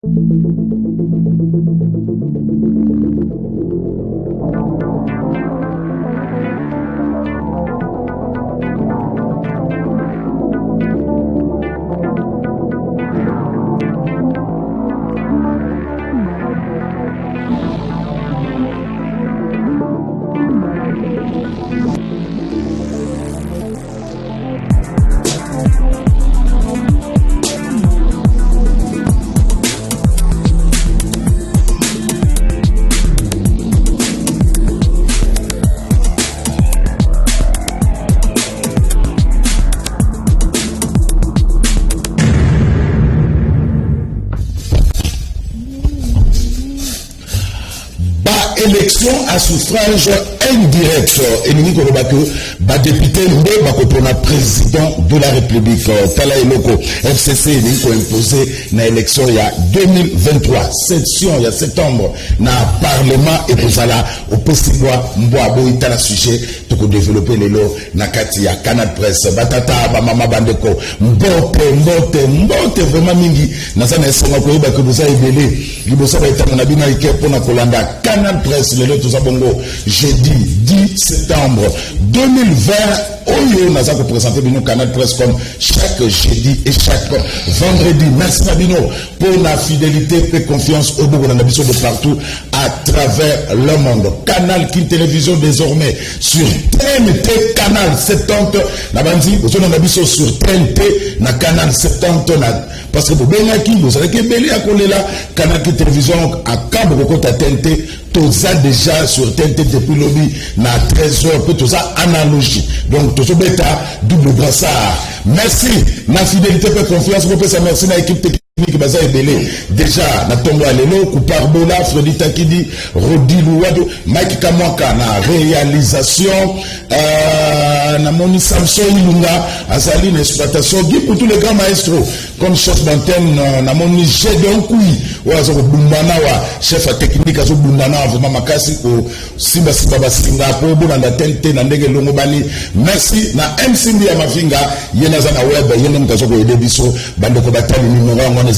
Élection à suffrage indirect. Et nous disons que député pour le président de la République, Tala Eloko, FCC, nous imposé na élection il y a 2023, session il y a septembre, na parlement et pour ça là, au possible, mboabo itala sujet, pour développer les lots, na kati ya Canal Presse, batata, mama bandeko, mbote, vraiment mingi, na ça na songa ko iba que vous avez belé, libosa ba itana na bina ike pour na kolanda Canal Presse, le lot tout ça bongo, jeudi 10 septembre 2020, Oyo n'a pas présenté le Canal Presse comme chaque jeudi et chaque vendredi. Merci Nabino pour la fidélité et confiance au Bourg de partout à travers le monde. Canal King Télévision désormais sur TNT Canal 70. Nabandi, vous avez sur TNT, na Canal 70. Parce que vous avez belé à coller là, Canal King Télévision à Cabo à TNT. Tout ça déjà sur TNT depuis lobby na 13h, tout ça analogie. Donc tout ça bêta double brassard. Merci, ma fidélité et confiance, vous pouvez merci à l'équipe technique. Déjà, na tombo alelo, Koupar Bola, Freddy Takidi, Rodi Louado, Mike Kamwaka, na réalisation, na Moni Samson Ilunga, Azali, l'exploitation, dit pour tous les grands maestros, comme chef d'antenne, na Moni Gédon Koui, ou Azo Bumbanawa, chef technique, Azo Bumbanawa, vraiment Makasi, ou Simba Basinga, pour Bonanda Tente, na Ndege Longobani, merci, na MCB Amavinga, Yenazana Web, Yenem Kazoko Edebiso, Bandeko Batali, numéro 1,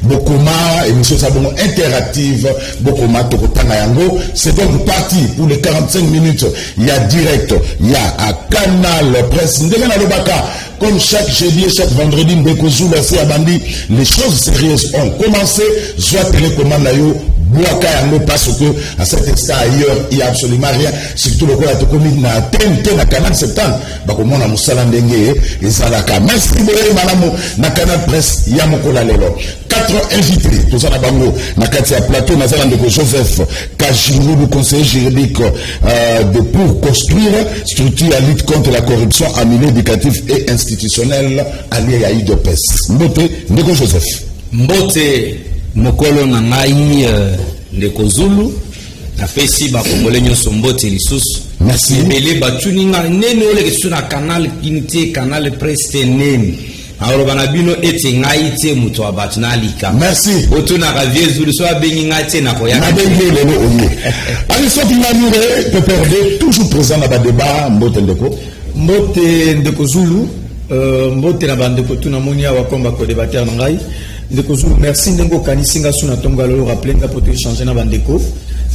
Bokoma, émission Sabon interactive, Bokoma, Tokotana Yango. C'est donc parti pour les 45 minutes. Il y a direct, il y a à Canal Presse, Ndegana Lobaka, comme chaque jeudi et chaque vendredi, Mbekozou, merci à Bandi, les choses sérieuses ont commencé, soit télécommande à yo, parce que à cet instant ailleurs il n'y a absolument rien, surtout le cas de commune na TNT na Canal 70 bakomo na musala ndenge ezalaka. Merci beaucoup madame na Canal Presse ya mokola lelo 4 invités tout ça na bango na kati ya plateau na zala ndeko Joseph Kajingo, le conseiller juridique de pour construire structure à lutte contre la corruption en milieu éducatif et institutionnel allié à IDOPES. Mbote ndeko Joseph. Mbote mokolo na ngai ndeko Zulu na fesi ba kongole nyonso mbote lisusu. Merci. Ebele batuni na nene ole ke sur na canal Kinité Canal Presse nene. Alors banabino ete ngai te muto abatu na lika. Merci. Otuna ka vie Zulu so abengi ngai te na koya. Na bengi lelo oye. Allez so kinamire peut perdre toujours présent na ba débat mbote ndeko Zulu mbote na bandeko tuna moni awa komba ko débatteur na ngai. Merci Nengo Kanisinga Suna Tongalo rappeler pour te changer na bandeko.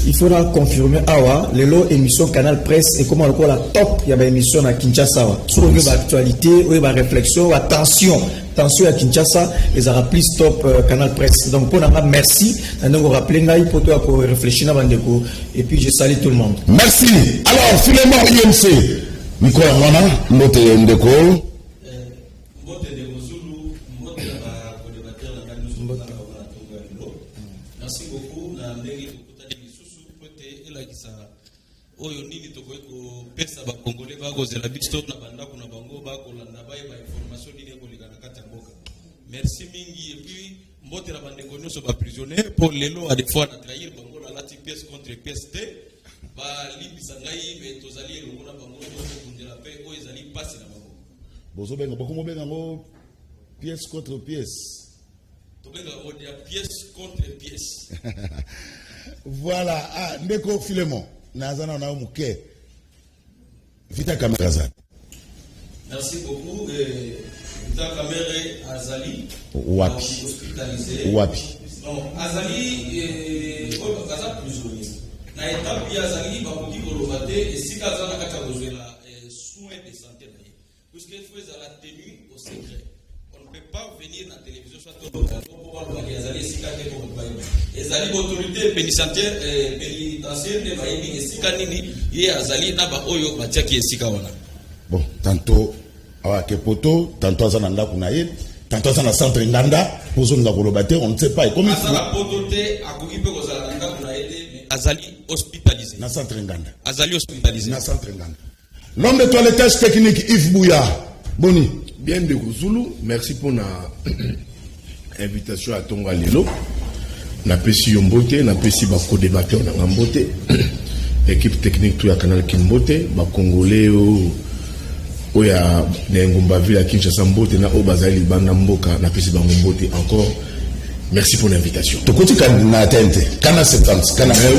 Il faudra confirmer awa lelo émission Canal Presse et comment la top il y a émission à Kinshasa sur l'actualité ou la réflexion attention à Kinshasa et ça plus top Canal Presse. Donc pour la merci Nengo rappeler ngai pour toi pour réfléchir na bandeko et puis je salue tout le monde. Merci. Alors Philemon IMC micro wana mbote ndeko oyo nini tokoyeko pesa ba congolais bakozela biso na banda kuna bango bakolanda ba information nini ekoleka na kati ya mboka. Merci mingi et puis mbote na bandeko nyonso ba prisonnier pour lelo a des fois na trahir bango la lati pièce contre pièce te ba libisa ngai be tozali elongo na bango nyonso kundela pe oyo ezali pasi na bango. Bozo benga bako mobenga ngo pièce contre pièce. Tobenga o dia pièce contre pièce. Voilà, ah ndeko Philemon. Nazana na muke vita kamera za Merci beaucoup. Kamere Azali. Wapi. Hospitalisé. Wapi. Non, Azali, Kaza prisonnier. Na étape Azali, Bakoki Kolobate, et si Kaza n'a qu'à besoin de soins de santé. Puisqu'il faut la tenue au secret. On ne peut pas venir dans la télévision, soit tout le monde. Azali, si Kaza est Azali, l'autorité pénitentiaire, et si Kanini, et Azali, Naba Oyo, Batia qui est Sikawana. Bon, tantôt. Que poto, tantôt ça n'a kunaye, tantôt ça n'a centre Nganda, pour zone Kolobate, on ne sait pas. Et comme il faut. Azali hospitalisé. Na centre Nganda. Azali hospitalisé. Na centre Nganda. L'homme de toilettage technique Yves Bouya. Boni. Bien de Zulu, merci pour l'invitation à Tonga Lelo. Na pesi yombote, na pesi ba co-débatteur na ngambote. Équipe technique tout ya canal Kimbote, ba congolais oya Ngumba ville à Kinshasa mbote na Obazali banda mboka na pesi ba mbote encore. Merci pour l'invitation.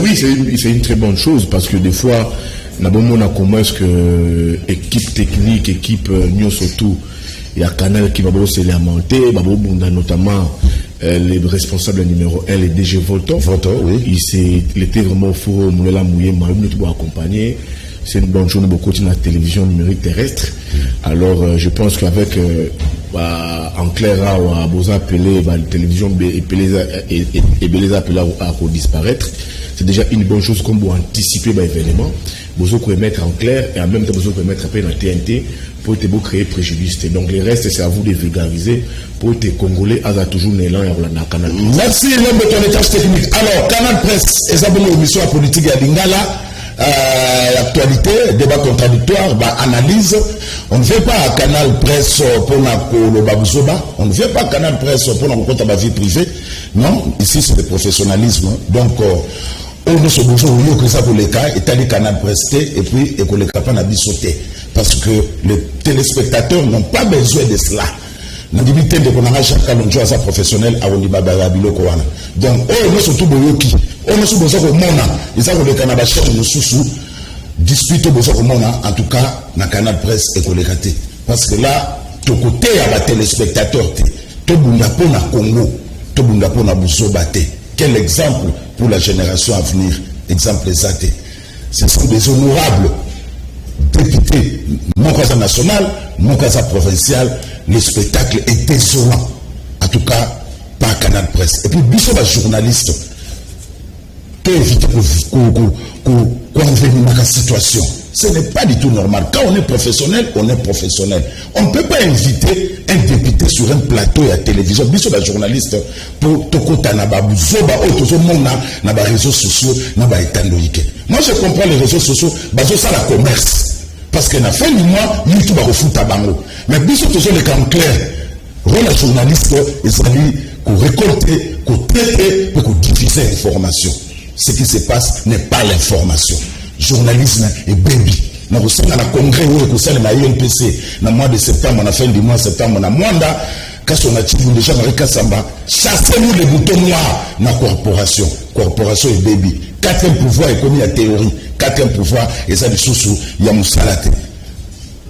Oui, c'est une très bonne chose parce que des fois, comment est-ce que équipe technique, équipe Nyon surtout, il y a un canal qui va se lamenter, notamment les responsables numéro 1, les DG Volto. Oui. Il était vraiment faux, Moulela Mouye, Maïm, nous accompagner. C'est une bonne chose de continuer la télévision numérique terrestre. Alors, je pense qu'avec en clair, à Boza appelé la télévision et Beleza appelé à disparaître, c'est déjà une bonne chose comme pour anticiper l'événement. Bozo peut mettre en clair et en même temps Bozo peut mettre après dans TNT pour créer préjudice. Donc, les restes, c'est à vous de vulgariser pour être congolais, à toujours Nélan et à Canal. Merci, l'homme de ton étage technique. Alors, Canal Presse, et ça, une émission politique à Lingala. Actualité, débat contradictoire, analyse. On ne fait pas un canal presse pour le Babouzoba, on ne fait pas un canal presse pour la vie privée. Non, ici c'est le professionnalisme. Donc, on ne se bouge pas que ça pour les cas, et t'as les canal presse et puis et qu'on les capable de sauter. Parce que les téléspectateurs n'ont pas besoin de cela. Na dibité de konanga chaque calonjo à sa professionnel à Wondibaba Biloko wana. Donc, on est surtout boyoki. On est surtout bozo mona. Ils ont le Canada cher nous sous dispute bozo mona en tout cas na canal presse et kolekate. Parce que là, to côté à la téléspectateur to bunda pona Congo, to bunda pona Buzobate. Quel exemple pour la génération à venir? Exemple zate. Ce sont des honorables députés, mon cas national, mon cas provincial. Le spectacle est désolant. En tout cas, pas Canal Presse. Et puis, nous sommes journalistes. Pour éviter qu'on revienne dans la situation. Ce n'est pas du tout normal. Quand on est professionnel, on est professionnel. On ne peut pas inviter un député sur un plateau et à la télévision. Nous sommes journalistes pour Tokota Nababu, Zoba, Otozomona, Naba réseaux sociaux, Naba Etandoïke. Moi, je comprends les réseaux sociaux, ça la commerce. Parce qu'à la fin du mois, nous tout va refouler à Bango. Mais bien sûr, toujours les camps clairs. Rôle à journaliste, ils ont dit qu'on récolter, qu'on traiter, qu'on diffuser l'information. Ce qui se passe n'est pas l'information. Journalisme est baby. Nous sommes dans le congrès où nous sommes dans l'INPC. Dans le mois de septembre, à la fin du mois de septembre, on a Mwanda, quand on a tiré déjà Marie Kassamba, chassez-nous les boutons noirs dans la corporation. Corporation est baby. Quatrième pouvoir est commis à théorie. Quatrième pouvoir, et ça, il y a Moussalate.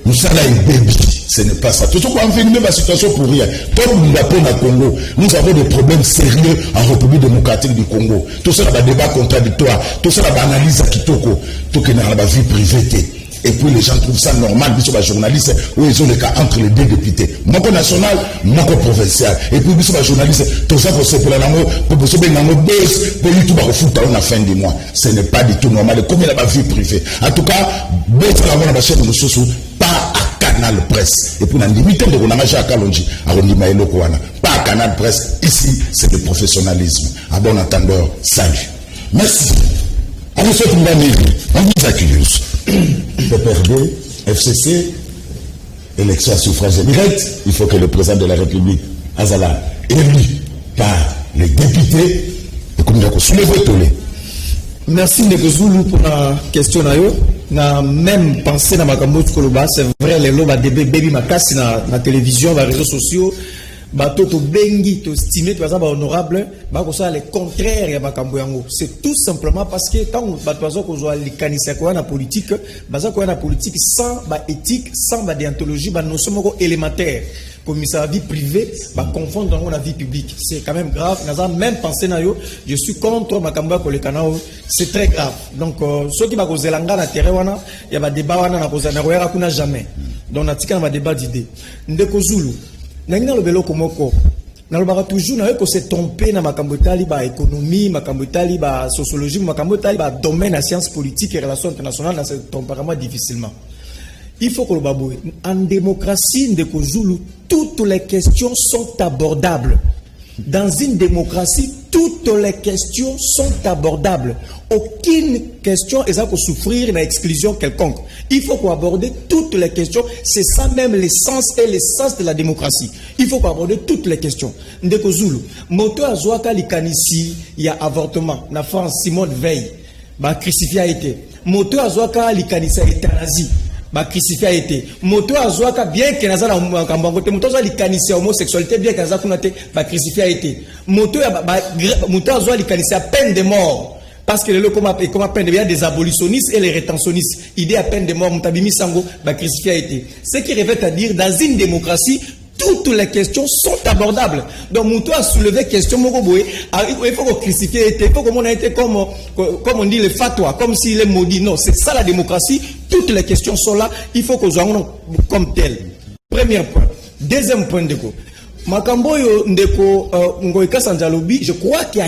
Moussala est baby. Ce n'est pas ça. Tout ce qu'on a fait, même la situation pour rien. Comme nous l'avons au Congo, nous avons des problèmes sérieux en République démocratique du Congo. Tout ça, il y a des débats contradictoires. Tout ça, il y a des analyses à Kitoko. Tout ça, il y a la vie privée. Et puis les gens trouvent ça normal, ils sont des journalistes, où ils ont les cas entre les deux députés. Mon national, mon provincial. Et puis ils sont des journalistes, tout ça pour se faire pour se faire pour YouTube à foutre à la fin du mois. Ce n'est pas du tout normal. Comme il y a la vie privée. En tout cas, la chaîne de Soso, pas à Canal Presse. Et puis on a limité de Ronamaja à Kalonji, à Rondimaïlo Kouana. Pas à Canal Presse. Ici, c'est le professionnalisme. À bon entendeur, salut. Merci. À vous souhaiter une année. On vous accuse. PPRD, FCC, élection à suffrage direct, il faut que le président de la République, Azala, élu par les députés, et comme nous avons soulevé tous les. Merci Ndeko Zulu pour la question. Na même pensé dans ma Koloba, c'est vrai, les lobes à baby makasi na télévision, dans les réseaux sociaux, bato to bengi to estimer par exemple honorable ba ko ça le contraire ya makambo yango. C'est tout simplement parce que tant bato zo ko zo likanisa ko na politique baza ko na politique sans ba éthique, sans ba déontologie, ba notion moko élémentaire comme sa vie privée ba confondre dans la vie publique. C'est quand même grave. Naza même penser na yo, je suis contre makambo ko le kanao, c'est très grave. Donc ceux qui ba ko zelanga na terrain wana ya ba débat wana na ko za na roya kuna jamais. Donc natika na débat d'idées. Ndeko Zulu nangina lo belo komoko na lo ba toujours na ko se tromper na makambo tali ba économie, makambo tali ba sociologie, makambo tali ba domaine à sciences politiques et relations internationales, na se tromper vraiment difficilement. Il faut que le baboué en démocratie ndeko Zulu, toutes les questions sont abordables. Dans une démocratie, toutes les questions sont abordables. Aucune question est à souffrir d'une exclusion quelconque. Il faut qu'on aborde toutes les questions. C'est ça même l'essence et l'essence de la démocratie. Il faut qu'on aborde toutes les questions. Ndeko Zulu, moto azwaka likanisi, il y a avortement. Na France, Simone Veil, ba crucifié a été. Moto azwaka likanisi euthanasie. Ba crucifié a été. Moto azwaka bien que naza na kambangote, moto azwaka likanisi homosexualité bien que naza kunate, ba crucifié a été. Moto azwaka likanisi peine de mort. Parce que le comme peine, il y a des abolitionnistes et les rétentionnistes. Idée à peine de mort, Moutabimi Sango, crucifié a été. Ce qui revient à dire, dans une démocratie, toutes les questions sont abordables. Donc, Moutou a soulevé question, il faut qu'on crucifie, il faut qu'on ait été comme on dit le fatwa, comme s'il est maudit. Non, c'est ça la démocratie. Toutes les questions sont là. Il faut qu'on soit comme tel. Premier point. Deuxième point de coup. Makambo yo ndeko Ngoïka Sanjalobi, je crois qu'il a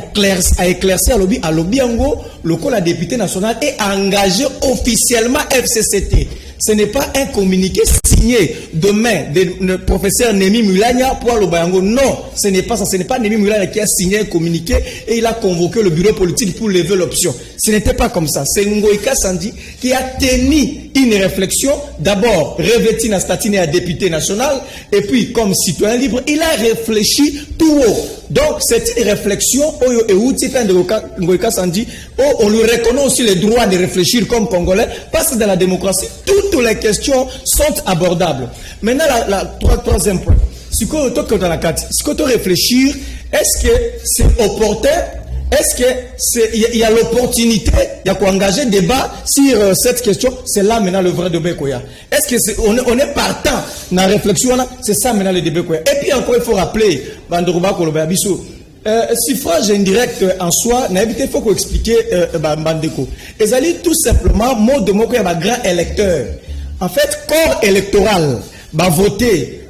éclairci à lobby ango, le député national est engagé officiellement FCCT. Ce n'est pas un communiqué signé demain de professeur Nemi Mulanya pour Lobayango. Non, ce n'est pas ça. Ce n'est pas Nemi Mulanya qui a signé un communiqué et il a convoqué le bureau politique pour lever l'option. Ce n'était pas comme ça. C'est Ngoïka Sandi qui a tenu une réflexion. D'abord, revêti na statine à député national et puis comme citoyen libre, il a réfléchi tout haut. Donc, cette réflexion, on lui reconnaît aussi le droit de réfléchir comme Congolais, parce que dans la démocratie, toutes les questions sont abordables. Maintenant, troisième point. Ce que tu réfléchir, est-ce que c'est opportun? Est-ce qu'il y a l'opportunité, il y a quoi engager débat sur cette question? C'est là maintenant le vrai débat. Est-ce que on est partant dans la réflexion là? C'est ça maintenant le débat. Et puis encore, il faut rappeler, Bandoroba Kolobabiso, suffrage indirect en soi, il faut qu'on explique Bandeko. Et ça dit tout simplement, mot de mot qu'il y a un grand électeur. En fait, corps électoral va voter.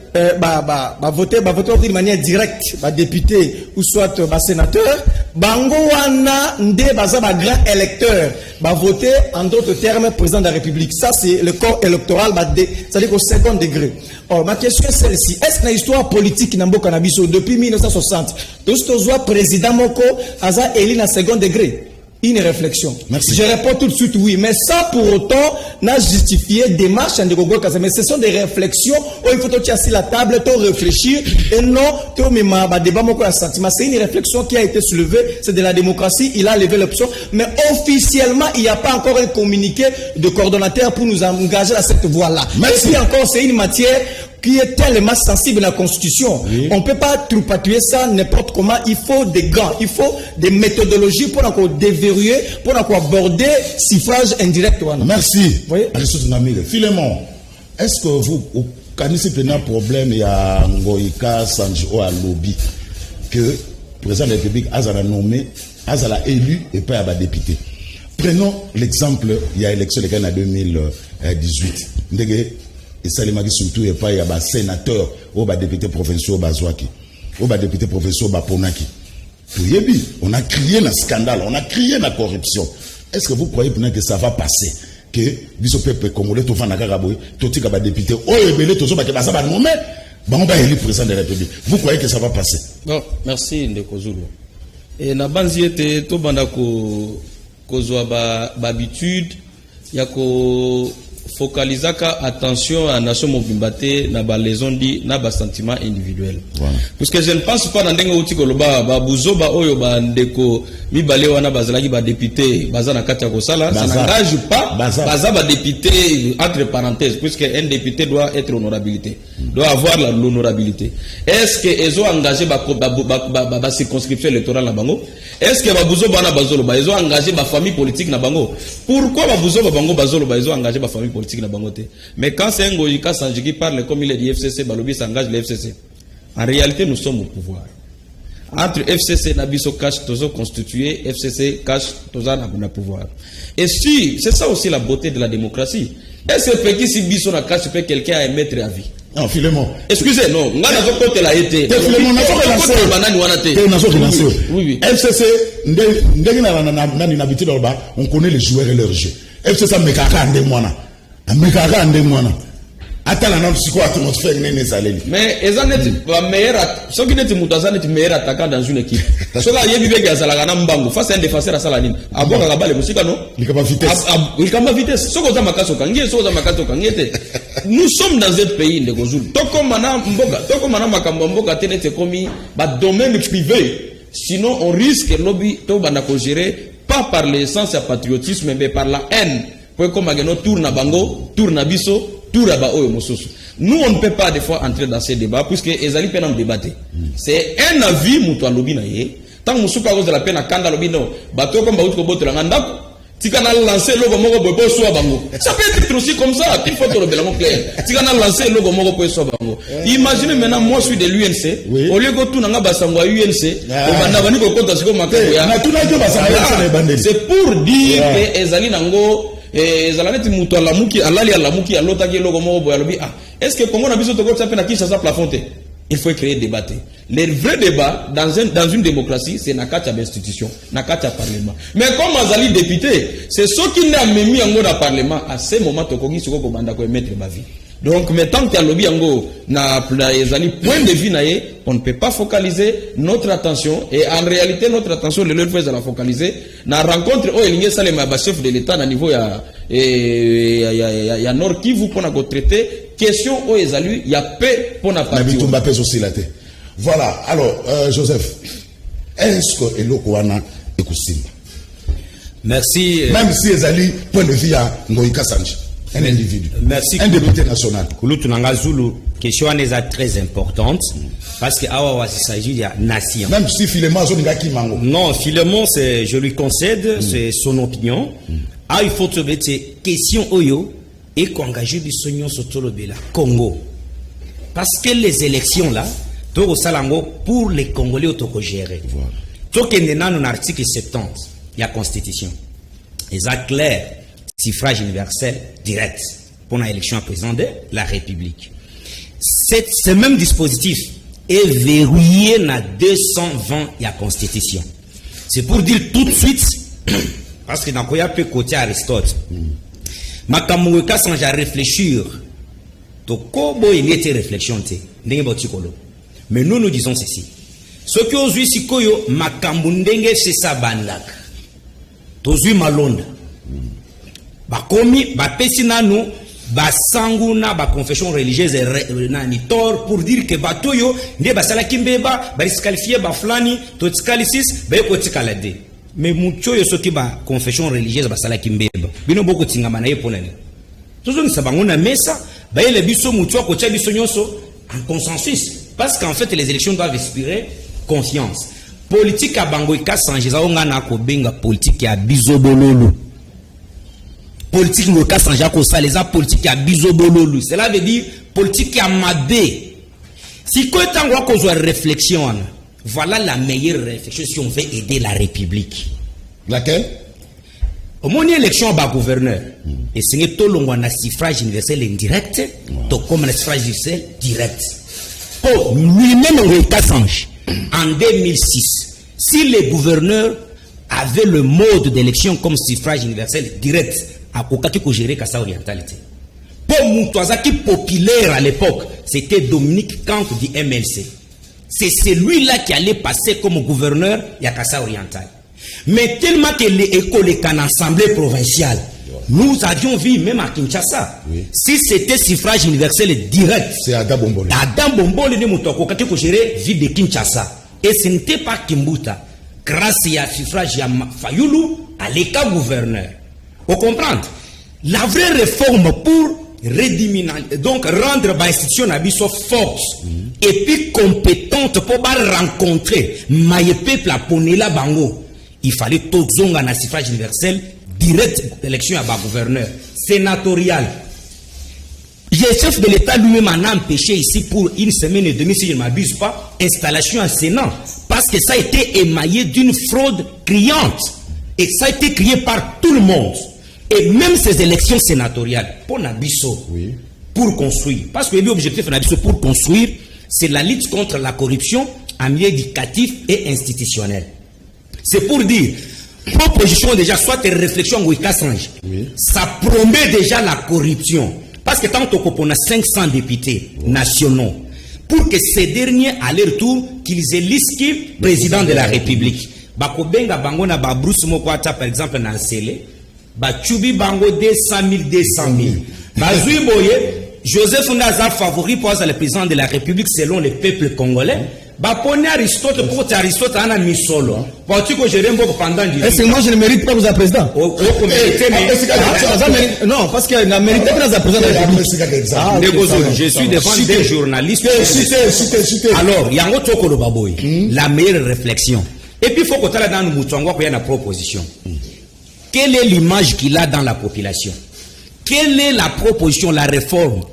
Voter de manière directe, député ou soit sénateur, bango wana nde baza grand électeur, voter en d'autres termes président de la République. Ça c'est le corps électoral, c'est-à-dire au second degré. Or ma question est celle-ci: est-ce que dans l'histoire politique Nambo Canabiso depuis 1960, tout ce soit président Moko aza élu na second degré? Une réflexion. Merci. Je réponds tout de suite oui, mais sans pour autant n'a justifié des marches en Gogo Kazame. Mais ce sont des réflexions où il faut te assis la table, te réfléchir et non te mima débat moko un sentiment. C'est une réflexion qui a été soulevée, c'est de la démocratie, il a levé l'option, mais officiellement il n'y a pas encore un communiqué de coordonnateur pour nous engager à cette voie-là. Merci. Et puis encore, c'est une matière qui est tellement sensible à la Constitution. Oui. On ne peut pas tripatouiller ça n'importe comment. Il faut des gants, il faut des méthodologies pour encore déverrouiller, pour encore aborder suffrage indirect. Merci. Philemon, est-ce que vous connaissez un problème il y a Ngoïka Sanjo à lobby que le président de la République a nommé, a élu et pas à député. Prenons l'exemple, il y a élection en 2018. Et ça, les surtout, et pas, il y a des sénateurs, ou des députés provinciaux, ou des députés provinciaux, Ponaki. On a crié un scandale, on a crié la corruption. Est-ce que vous croyez que ça va passer? Que, biso peuple congolais, tout fan à Karaboui, tout le monde député, oh, et belé, tout le monde va nommer, on va élire président de la République. Vous croyez que ça va passer? Bon, merci, Ndeko Zulu. Et na banzi était tout banda ko kozwa habitude, ya ko focalisaka attention à nation mobimbate na ba les dit na ba sentiment individuel. Voilà. Parce que je ne pense pas na ndenge uti koloba ba buzoba oyo ba ndeko mibale wana bazalaki ba député bazana kati ya kosala ça n'engage pas baza ba député entre parenthèses puisque un député doit être honorabilité doit avoir l'honorabilité. Est-ce que ils ont engagé ba circonscription électorale na bango? Est-ce que ba buzoba na bazolo ba ils ont engagé ba famille politique na bango? Pourquoi ba buzoba bango bazolo ba ils ont engagé ba famille politique na bango te? Mais quand c'est un Ngojika Sanji qui parle comme il est du FCC, Balobi s'engage le FCC. En réalité, nous sommes au pouvoir. Entre FCC Nabiso Cash Tozo constitué, FCC Cash Toza n'a pouvoir. Et si, c'est ça aussi la beauté de la démocratie. Est-ce que si Biso na Cash peut quelqu'un à émettre à vie? Non, Philémon. Excusez, non. On a côté la été. Philémon, on a relancé. Oui. FCC, on connaît les joueurs et leurs jeux. FCC, Mekaka Ndemwana. Mekaka Ndemwana. Mais ils ont été meilleurs, ceux qui étaient meilleurs attaquants dans une équipe. Ceux qui ont été meilleurs face à un défenseur à Saladin. À bon, à la musique, non? Il a vitesse. Il a vitesse. Nous sommes dans un pays de Gozul. Toko mana makambo mboka tenete komi ba domaine privé. Sinon, on risque lobby to banako gérer pas par l'essence à patriotisme mais par la haine. Pour comme ageno tourne à bango, tourne à biso. Nous, on ne peut pas des fois entrer dans ces débats puisque les alliés peuvent débattre. C'est un avis, moutoua lobby naïe. Tant que moussouka cause de la peine à Kanda lobby no, bateau comme baout kobo telanganda, si on a lancé le logo moko bobo soit bango. Ça peut être aussi comme ça. Il faut que le bélamon clair. Si on a lancé le logo moko bobo soit bango. Imaginez maintenant moi je suis de l'UNC. Au lieu que tout n'anga basangwa UNC, au bandavani ko kota siko makaya. C'est pour dire que les alliés nango Zalaneti muto la muki alali ala muki alota ki logo moko boya lobi ah est-ce que Congo na biso to ko tsape na kisa sa plafond te? Il faut créer des débats. Le vrai débat dans une démocratie c'est na kati ya institution na kati ya parlement. Mais comme azali député c'est ceux qui n'a même mis en parlement à ce moment to ko ngi ko banda ko mettre ma vie. Donc maintenant que lobby yango na ezali point de vue naé on ne peut pas focaliser notre attention et en réalité notre attention le leur fait la focaliser na rencontre o elinge salema ba chef de l'état na niveau ya Nord Kivu pour na ko traiter question o ezali ya paix pour na partie bitumba paix aussi la té. Voilà, alors Joseph, est-ce que eloko wana ekusimba? Merci. Même si ezali point de vue ya Ngojika Sanji. Un individu. Merci. Un député national. Kulutunanga Zulu, question est très importante parce que il s'agit de la nation. Même si Philémon Zonigaki Mango. Non, Philémon, je lui concède, c'est son opinion. Ah, il faut trouver ces questions oyo et qu'on engage du sonyon sotolo bela Congo. Parce que les élections là, toko salango pour les Congolais autoco gérer. Voilà. Toko nena non article 70, il y a constitution. Et ça clair. Suffrage universel direct pour l'élection à président de la République. Ce même dispositif est verrouillé dans 220 de la Constitution. C'est pour dire tout de suite, parce que dans le cas côté Aristote, ma kamoueka sans réfléchir, to kobo il était réflexion te, mais nous disons ceci. Ce que aujourd'hui si koyo makambundenge c'est ça banlak, tozui malonda. Bakomi bapesi nanu basanguna ba confession religieuse nani tor pour dire que batoyo nde basala kimbeba ba disqualifier ba flani to tikalisis ba ko tikalade mais mucho yo soki ba confession religieuse basala kimbeba bino boko tingama na yepona ni tozo ni sabangona mesa ba ele biso mucho ko tia biso nyonso en consensus parce qu'en fait les élections doivent inspirer confiance politique a bango ikasange za onga na ko benga politique ya bizobololo. Politique ne casse en Jacques les politique à bizobololu. Cela veut dire politique à madé. Si quoi tant qu'on soit réflexion, voilà la meilleure réflexion si on veut aider la République. Laquelle? Au moins élection bas gouverneur. Et c'est tout long on a suffrage universel indirect, donc comme un suffrage universel direct. Oh, lui-même on Kassange en 2006. Si les gouverneurs avaient le mode d'élection comme suffrage universel direct, à Kokaki ko gérer Kassa orientalité. Pour Moutouazaki populaire à l'époque, c'était Dominique Kant du MLC. C'est celui-là qui allait passer comme gouverneur de Kassa oriental. Mais tellement que les écoles en assemblée provinciale, Nous avions vu même à Kinshasa, si c'était suffrage universel direct, c'est Adam Bombole. Adam Bombole ne mutoko kati ko gérer ville de Kinshasa. Et ce n'était pas Kimbuta. Grâce à suffrage à Fayulu, à l'état gouverneur. Vous comprenez? La vraie réforme pour donc rendre l'institution Abisso forte et puis compétente pour rencontrer le peuple à Ponela Bango. Il fallait tout un suffrage universel direct d'élection à gouverneur sénatorial. Le chef de l'État lui-même en a empêché ici pour une semaine et demie, si je ne m'abuse pas, installation à Sénat. Parce que ça a été émaillé d'une fraude criante. Et ça a été crié par tout le monde. Et même ces élections sénatoriales, pour Nabisso, pour construire. Parce que l'objectif de Nabisso pour construire, c'est la lutte contre la corruption en milieu éducatif et institutionnel. C'est pour dire, proposition déjà, soit des réflexions ou ça promet déjà la corruption. Parce que tant qu'on a 500 députés nationaux, pour que ces derniers, à leur tour, qu'ils élisent qui président de la République. Bakobenga bango na ba Bruce Mokwata, par exemple, na Nsele, Chubi bango 200 000, 200 000. Bazui Boye, Joseph Naza favori pour le président de la République selon le peuple congolais. Pone Aristote pour Aristote en a mis solo. Pour que je rembourse pendant 10 ans. Est-ce que moi je ne mérite pas vous à président? Non, parce que n'a mérité pas à président de la République. Je suis devant des journalistes. Alors, il y a un autre baboy. La meilleure réflexion. Et puis il faut qu'on t'aille dans le mouton, il y a une proposition. Quelle est l'image qu'il a dans la population? Quelle est la proposition, la réforme?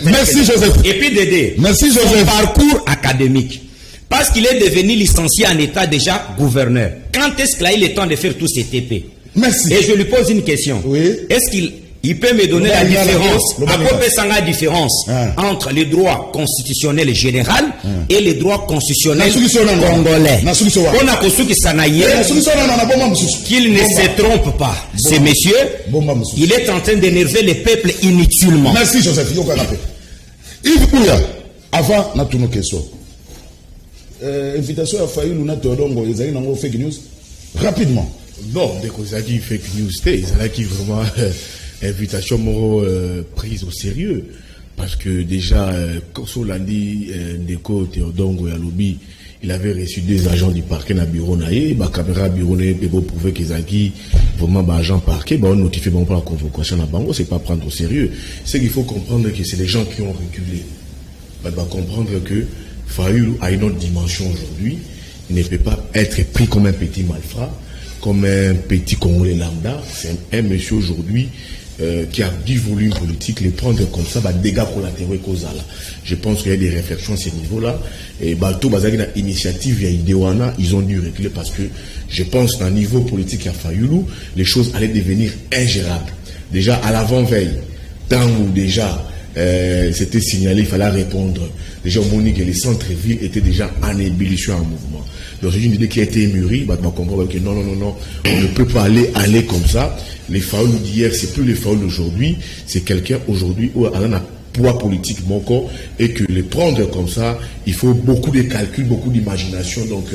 Merci Joseph. Et puis Dédé, merci Joseph. Son parcours académique. Parce qu'il est devenu licencié en état déjà gouverneur. Quand est-ce qu'il a eu le temps de faire tous ces TP? Merci. Et je lui pose une question. Oui. Est-ce qu'il peut me donner la différence, la différence entre les droits constitutionnels général et les droits constitutionnels congolais? On a conçu qu'il ne se trompe pas. Ce monsieur, il est en train d'énerver le peuple inutilement. Merci Joseph. Yves Kouya, avant na tuno question. Invitation à Fayulu na Todongo, ils ont une fake news. Rapidement. Non, dès qu'on a dit fake news, ils ont qui vraiment invitation prise au sérieux. Parce que déjà, quand Solandi Ndeko Théodongo Yalobi, il avait reçu des agents du parquet dans le bureau naïe, la caméra bureau naïe pour prouver qu'ils ont vraiment agent parquet, on notifie pour la convocation à Bango, c'est pas prendre au sérieux. C'est qu'il faut comprendre que c'est les gens qui ont reculé. On va comprendre que Fayulu a une autre dimension aujourd'hui. Il ne peut pas être pris comme un petit malfrat, comme un petit Congolais lambda. C'est un monsieur aujourd'hui qui a du volume politique, les prendre comme ça, dégâts collatéraux et causal. Je pense qu'il y a des réflexions à ce niveau-là. Et tout basé dans l'initiative, il y a Idéwana, ils ont dû reculer parce que je pense qu'à un niveau politique à Fayulu, les choses allaient devenir ingérables. Déjà à l'avant-veille, tant où déjà c'était signalé, il fallait répondre. Déjà, on dit que les centres-villes étaient déjà en ébullition, en mouvement. Donc, c'est une idée qui a été mûrie. On va comprendre que non, on ne peut pas aller comme ça. Les Fayulu d'hier, c'est plus les Fayulu d'aujourd'hui. C'est quelqu'un aujourd'hui où on a un poids politique et que les prendre comme ça, il faut beaucoup de calculs, beaucoup d'imagination. Donc,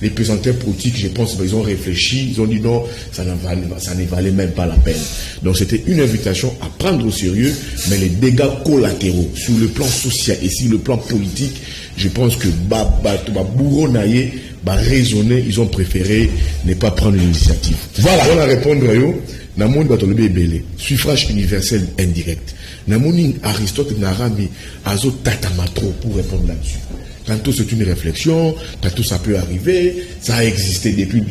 les présenteurs politiques, je pense, ils ont réfléchi, ils ont dit non, ça ne valait même pas la peine. Donc, c'était une invitation à prendre au sérieux, mais les dégâts collatéraux sur le plan social et sur le plan politique, je pense que Bourgonaye, raisonner, ils ont préféré ne pas prendre l'initiative. Voilà. On va répondre à eux. Namoni Batolobe Belé, suffrage universel indirect. Namoni Aristote Narami Azo Tatamatro pour répondre là-dessus. Tantôt c'est une réflexion, tantôt ça peut arriver, ça a existé depuis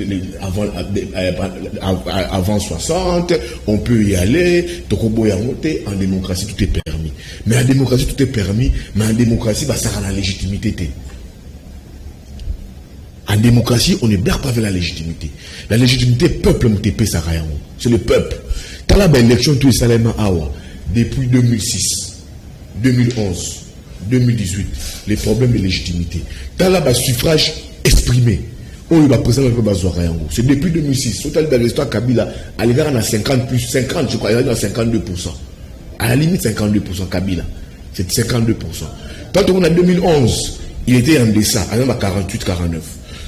avant 60, on peut y aller, en démocratie tout est permis. Mais en démocratie tout est permis, mais en démocratie ça a la légitimité. En démocratie, on ne blague pas avec la légitimité. La légitimité, peuple MTP Sarayango. C'est le peuple. T'as la élection tout Salema Awa depuis 2006, 2011, 2018. Les problèmes de légitimité. T'as la suffrage exprimé. On va présenter le Sarayango. C'est depuis 2006. Total de l'histoire Kabila, à l'égard à 50 plus 50, je crois, il y a 52%. À la limite 52% Kabila. C'est 52%. Quand on a 2011, il était en deçà, à 48-49.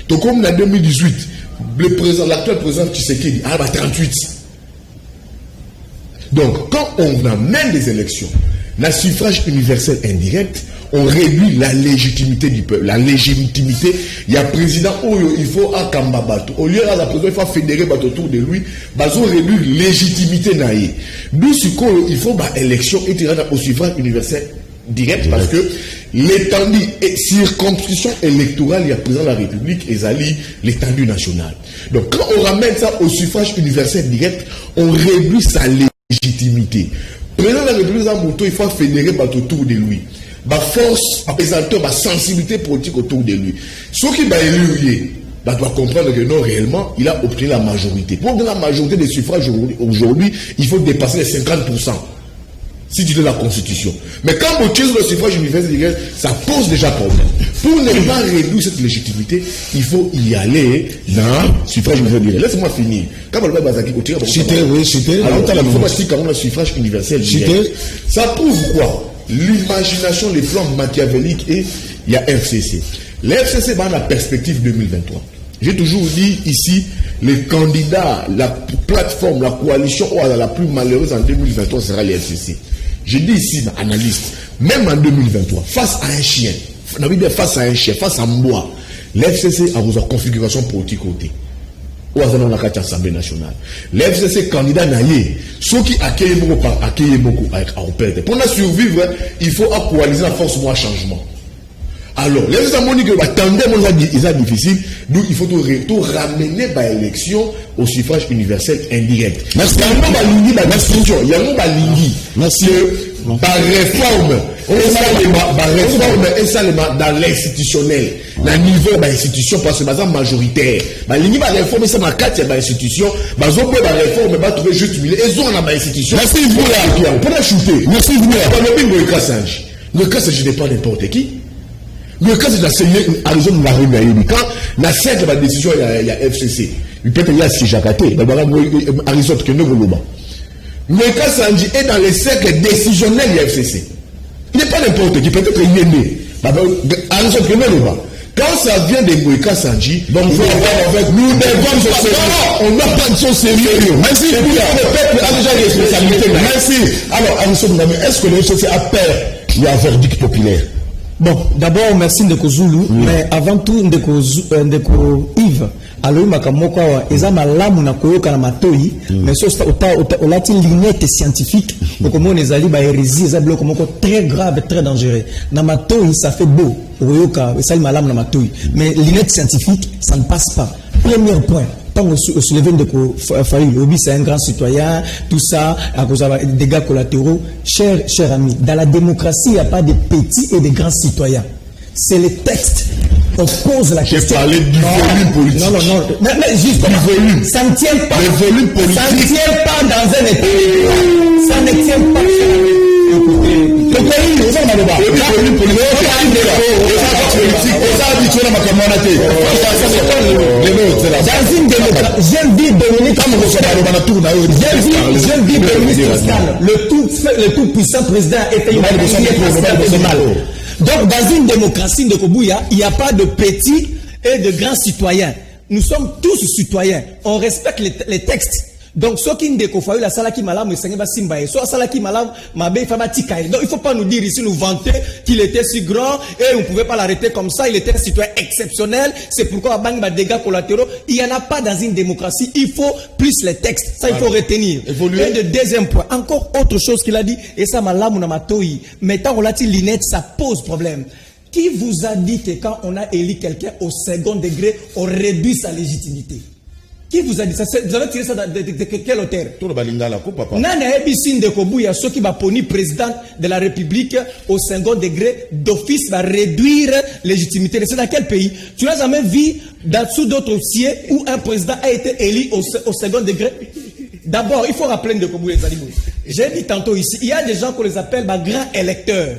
Donc comme en 2018, l'actuel président Tshisekedi a 38. Donc, quand on amène des élections, le suffrage universel indirect, on réduit la légitimité du peuple. La légitimité, il y a un président où il faut un Kambabato. Au lieu de la président, il faut fédérer autour de lui. Ils ont réduit la légitimité. D'où il faut une élection et au suffrage universel direct parce que l'étendue et circonscription électorale, il y a président de la République et Zali, l'étendue nationale. Donc, quand on ramène ça au suffrage universel direct, on réduit sa légitimité. Président de la République, il faut fédérer autour de lui. Force, présenteur, sensibilité politique autour de lui. Ce qui va élu, doit comprendre que non, réellement, il a obtenu la majorité. Pour obtenir la majorité des suffrages aujourd'hui, il faut dépasser les 50%. Si tu donnes la Constitution. Mais quand on tire le suffrage universel, ça pose déjà problème. Pour ne pas réduire cette légitimité, il faut y aller dans le suffrage universel. Laisse-moi finir. Quand on va Bazaki, on tire le suffrage universel. Ça prouve quoi? L'imagination, les plans machiavéliques et il y a FCC. L'FCC va dans la perspective 2023. J'ai toujours dit ici, les candidats, la plateforme, la coalition la plus malheureuse en 2023 sera l'FCC. J'ai dit ici, analyste, même en 2023, face à un chien, face à un bois, l'FCC a vos configurations politique côté. Ou à l'Assemblée nationale. L'FCC candidat naïe, ceux qui accueillent beaucoup avec Aropète. Pour survivre, il faut coaliser la force pour un changement. Alors, les gens qui attendent, ils sont difficiles, donc il faut tout ramener l'élection au suffrage universel indirect. Merci. Il y a Merci. Par réforme, et ça dans l'institutionnel, dans le niveau de l'institution, parce que c'est majoritaire. Il y a réforme, c'est ma carte, il y a l'institution, ils ont fait la réforme, ils vont trouver juste milieu, ils ont dans l'institution. Merci, vous là. Pour la chuter. Merci, vous là. Le cas, je ne pas n'importe qui. Le cas, c'est d'enseigner Arizona de la rue. Quand la cercle de la décision, il y a FCC. Peut-être il y a Sijakaté. Arizona qui est le le cas Sanji est dans les cercles décisionnels du FCC. Il n'est pas n'importe qui, peut-être il est né. Arizona qui est le quand ça vient de Moïka Sanji, donc nous devons on n'a pas de choses sérieuses. Merci. Le peuple a déjà des responsabilités. Merci. Alors, Arizona, est-ce que le FCC a peur il y a un verdict populaire? Bon, d'abord, merci Ndeko Zulu, mais avant tout, Ndeko Yves, alors, makamoko eza malamu na koyoka na matoi, mais so olati lignette scientifique, comment les ali ba hérésie, eza bloko moko très grave, très dangereux. Na matoi, ça fait beau, oyoka, ça li malamu na matoi, mais lignette scientifique, ça ne passe pas. Premier point. Au soulevé de Faïl, c'est un grand citoyen, tout ça, à cause des dégâts collatéraux. Cher ami, dans la démocratie, il n'y a pas de petits et de grands citoyens. C'est les textes. On pose la question. J'ai parlé du volume politique. Non. Mais juste du volume. Ça ne tient pas. Le volume politique. Ça ne tient pas dans un état. Ça ne tient pas. Le tout puissant président était donc dans une démocratie de Kobouya, il n'y a pas de petits et de grands citoyens. Nous sommes tous citoyens. On respecte les textes. Donc, ce qui ne découvre la salle qui malam, soit salle qui malam, donc il ne faut pas nous dire ici, nous vanter qu'il était si grand et on ne pouvait pas l'arrêter comme ça. Il était un citoyen exceptionnel. C'est pourquoi bang des dégâts collatéraux. Il n'y en a pas dans une démocratie. Il faut plus les textes. Ça, il faut retenir. Et le deuxième point, encore autre chose qu'il a dit, et ça malam ou namatoi, mettant on l'a dit linette, ça pose problème. Qui vous a dit que quand on a élu quelqu'un au second degré, on réduit sa légitimité? Qui vous a dit ça? Vous avez tiré ça de quel auteur? Nana Ebisin de Kobouya, ceux qui va poni président de la République au second degré, d'office va réduire légitimité. C'est dans quel pays? Tu n'as jamais vu sous d'autres dossiers où un président a été élu au second degré? D'abord, il faut rappeler de Kobouya les animaux. J'ai dit tantôt ici, il y a des gens qu'on les appelle grands électeurs.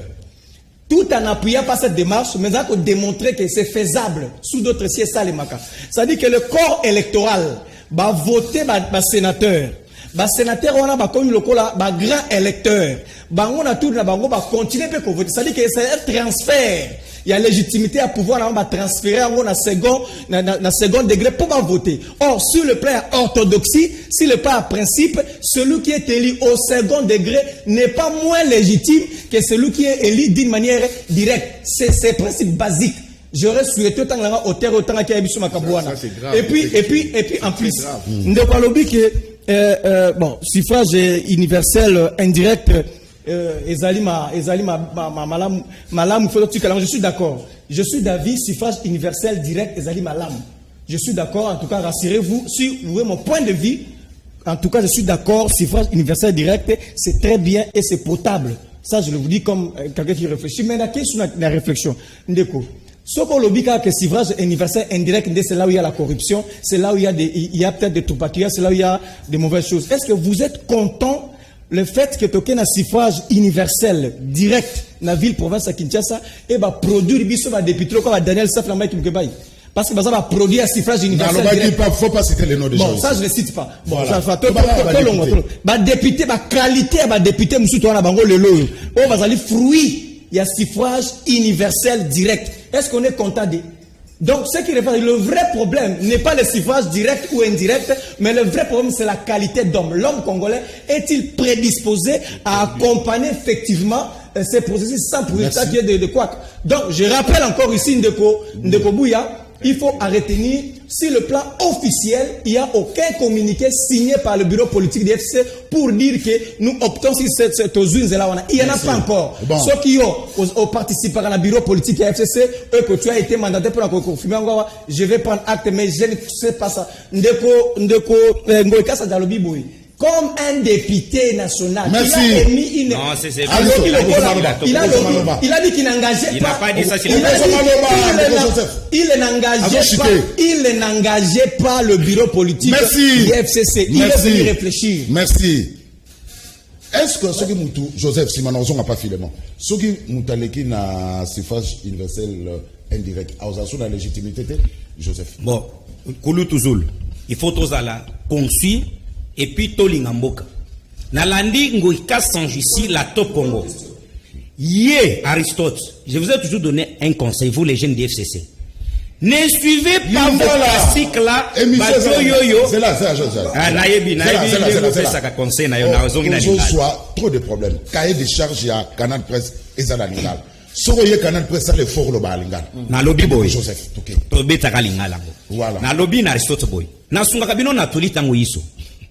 Tout en appuyant pas cette démarche, mais ça a démontré que c'est faisable sous d'autres sièges salimaka. Ça dit que le corps électoral va voter les sénateurs. Les sénateurs on a comme le grand électeur. On a tout va continuer à voter. Ça dit que c'est un transfert il y a légitimité à pouvoir transférer en second degré pour voter. Or, sur le plan orthodoxie, sur le plan principe, celui qui est élu au second degré n'est pas moins légitime que celui qui est élu d'une manière directe. C'est principe basique. J'aurais souhaité autant qu'il y ait sur ma cabouana. Et puis, en plus, nous parlons que, bon, suffrage universel indirect, je suis d'accord. Je suis d'avis, suffrage universel direct, Ezali Malam. Je suis d'accord, en tout cas, rassurez-vous, si vous voyez mon point de vue, en tout cas, je suis d'accord, suffrage universel direct, c'est très bien et c'est potable. Ça, je le vous dis comme quelqu'un qui réfléchit. Mais la question de la réflexion, Ndeko. Ce qu'on le dit, que suffrage universel indirect, c'est là où il y a la corruption, c'est là où il y a peut-être des toupatuiers, c'est là où il y a des mauvaises choses. Est-ce que vous êtes content le fait que tu aies un suffrage universel direct dans la ville, province à Kinshasa, et produire des députés comme Daniel Saflama qui me parce que ça va produire un suffrage universel direct. Il ne faut pas citer les noms des gens. Bon, ça je ne le cite pas. Bon, voilà. Ça fait député, qualité, député, monsieur, toi, le lot. On va aller fruit. Il y a suffrage universel direct. Est-ce qu'on est content de... Donc, ce qui réfère, le vrai problème n'est pas le suffrage direct ou indirect, mais le vrai problème, c'est la qualité d'homme. L'homme congolais est-il prédisposé à accompagner effectivement ces processus sans pour ça qu'il y ait de quoi. Donc, je rappelle encore ici, Ndeko Bouya, il faut arrêter. Sur le plan officiel, il n'y a aucun communiqué signé par le bureau politique du FCC pour dire que nous optons sur cette zone-là. Il n'y en a pas encore. Bon. Ceux qui ont participé à la bureau politique du FCC, eux que tu as été mandaté pour confirmer, je vais prendre acte, mais je ne sais pas ça. Ndeko Kassa Dalobi Boui. Comme un député national, merci. Il a émis une... Non, c'est il a dit qu'il n'engageait pas... Il n'a pas dit ça. Il n'engageait pas le bureau politique du FCC. Il est venu réfléchir. Merci. Est-ce que ce qui Moutou, Joseph Simanozon n'a pas filement, ce qui Moutaleki n'a suffrage universel indirect, a aussi la légitimité, Joseph? Bon, Koulou Touzoul, il faut tous la conçu et puis Tolingamboka. Nalandi Ngoïka Sanjussi, la top Congo. Yé, Aristote, je vous ai toujours donné un conseil, vous les jeunes du FCC. Ne suivez pas vos classiques là. C'est là, soit trop de problèmes. Cahier de charge, il y a Canal Presse et ça l'animal. Soroye Canal Presse, ça le fort le balingal. Na lobby boy. Joseph, ok. Tobe takalinga lango. Voilà. Na lobby na Aristote boy. Na sunga kabino na toli tango yiso.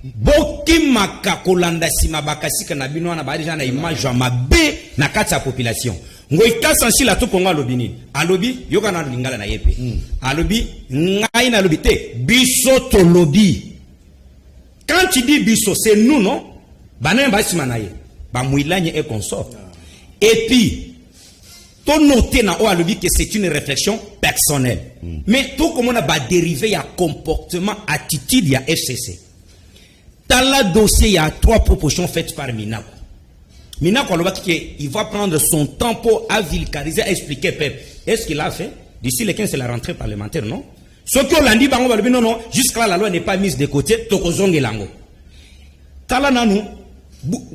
Boki makakolanda sima bakasika na bino na bari jana image ya mabe na kati ya population. Ngoïka Sansi la toponga lobby. Alobi yoka na lingala na yepe. Alobi ngai na lobby te biso to lobby. Quand tu dis biso c'est nous non? Banen ba sima na ye. Ba muilanye et consort. Et puis to noter na o alobi que c'est une réflexion personnelle. Mais tout comme on a ba dérivé ya comportement attitude ya FCC. Dans le dossier, il y a 3 propositions faites par Minako. Minako, il va prendre son temps pour vulgariser, expliquer peuple. Est-ce qu'il a fait? D'ici le 15, c'est la rentrée parlementaire, non? Ce qu'on a dit, non, jusqu'à là, la loi n'est pas mise de côté, Tokozong et Lango. Talananu,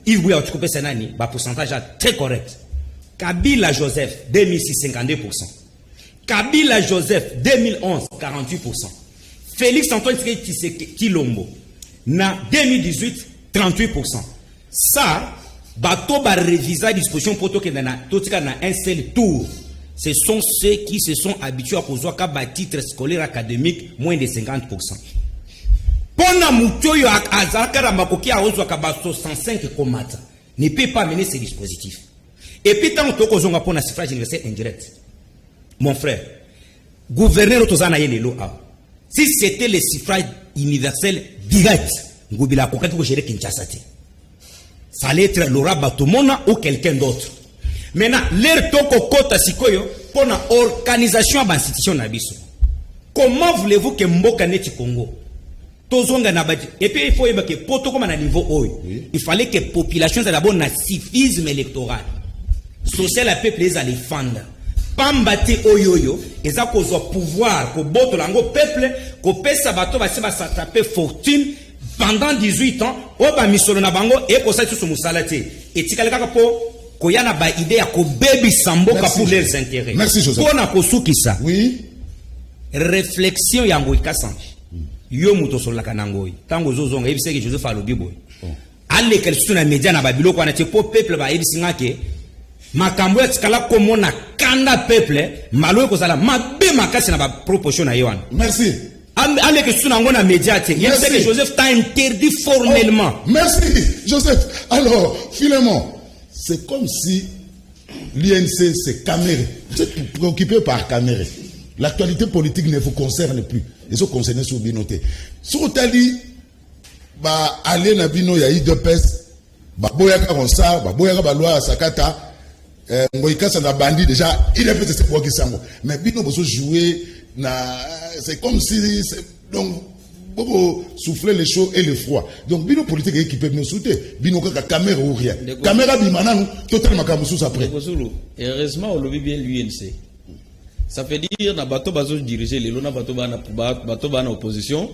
Yves Bouya, tu coupes Senani, pourcentage très correct. Kabila Joseph, 2006, 52%. Kabila Joseph, 2011, 48%. Félix Antoine Kilombo. Na 2018, 38%. Ça, bateau va réviser la disposition pour que dans un seul tour. Ce sont ceux qui se sont habitués à poser un titre scolaire académique moins de 50%. Pona mutoyo azakara makoki a ozo kaba 65 komata. Ne peut pas mener ces dispositifs. Et puis tant que kozonga pona suffrage universel indirect. Mon frère, gouverneur otozana yelelo a. Si c'était le suffrage universel direct, Ngoubila Kokati pour gérer Kinshasa. Ça allait être Laura Batomona ou quelqu'un d'autre. Maintenant, l'air toko kota sikoyo pour la organisation de l'institution nabiso. Comment voulez-vous que Mboka neti Congo? Tozonga nabadi. Et puis il faut que poto comme à niveau haut. Il fallait que la population soit d'abord na civisme électoral. Social à peuple les aller fendre. Pambate oyoyo, eza kozwa pouvoir ko boto lango peuple ko pesa bato ba se ba s'attraper fortune pendant 18 ans o ba misolo na bango e ko sa su musala te etikala kaka po koyana ba idée ya ko baby samboka Merci, pour leurs Joseph. intérêts. Merci, Joseph. Pona kosukisa. Oui. Réflexion ya ngoi kasange. Yo muto solaka nangoi. Tango zozonga ebise ke Joseph alobi boy. Ale kel suna media na babilo kwa na po peuple ba ebisinga ke makambo ya tikala komona kanda peuple malo ko sala mabe makasi na ba proposition na yoan. Merci. Ale ke suna ngona media te. Yebise que Joseph t'a interdit formellement. Oh, merci, Joseph. Alors, Philémon, c'est comme si l'INC s'est caméré. Vous êtes préoccupé par caméré. L'actualité politique ne vous concerne plus. Les autres concernés sont binotés. Sur Tali, bah, allez na bino ya IDPS, bah, boyaka konsa, bah, boyaka balwa sakata, Moïka ça n'a bandit déjà, IDPS c'est pour qui ça. Mais bino vous jouer, c'est comme si, donc, beaucoup souffler le chaud et le froid. Donc, bino politique équipé nous soutenir. Bino ka caméra ou rien. Caméra bimana nous, totalement comme sous après. Heureusement, on lobby bien l'UNC. Ça veut dire na bateau bazo diriger les lona bateau bana opposition.